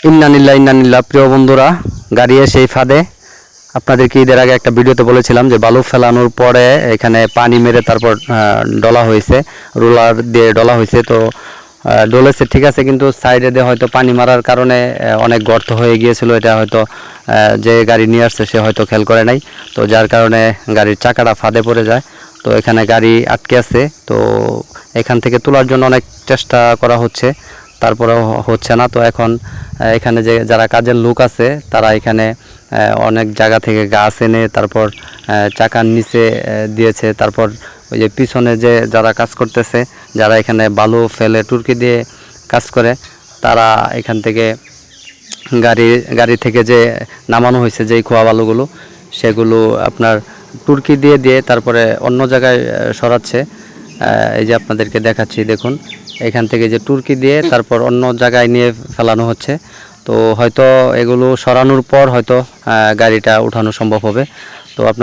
ইন্নানিল্লাহ ইন্নানিল্লাহ। প্রিয় বন্ধুরা, গাড়ি এসে এই ফাঁদে। আপনাদেরকে ঈদের আগে একটা ভিডিওতে বলেছিলাম যে বালু ফেলানোর পরে এখানে পানি মেরে তারপর ডলা হয়েছে, রোলার দিয়ে ডলা হয়েছে। তো ডলেছে ঠিক আছে, কিন্তু সাইডে দিয়ে হয়তো পানি মারার কারণে অনেক গর্ত হয়ে গিয়েছিল। এটা হয়তো যে গাড়ি নিয়ে আসছে সে হয়তো খেয়াল করে নাই, তো যার কারণে গাড়ির চাকাটা ফাঁদে পড়ে যায়। তো এখানে গাড়ি আটকে আছে। তো এখান থেকে তোলার জন্য অনেক চেষ্টা করা হচ্ছে, তারপরেও হচ্ছে না। তো এখন এখানে যে যারা কাজের লোক আছে তারা এখানে অনেক জায়গা থেকে গাছ এনে তারপর চাকার নিচে দিয়েছে। তারপর ওই যে পিছনে যে যারা কাজ করতেছে, যারা এখানে বালু ফেলে টুরকি দিয়ে কাজ করে, তারা এখান থেকে গাড়ি থেকে যে নামানো হয়েছে যেই খোয়া বালুগুলো, সেগুলো আপনার টুরকি দিয়ে দিয়ে তারপরে অন্য জায়গায় সরাচ্ছে। এই যে আপনাদেরকে দেখাচ্ছি, দেখুন এখান থেকে যে টুরকি দিয়ে তারপর অন্য জায়গায় নিয়ে ফেলানো হচ্ছে। তো হয়তো এগুলো সরানোর পর হয়তো গাড়িটা উঠানো সম্ভব হবে। তো আপনার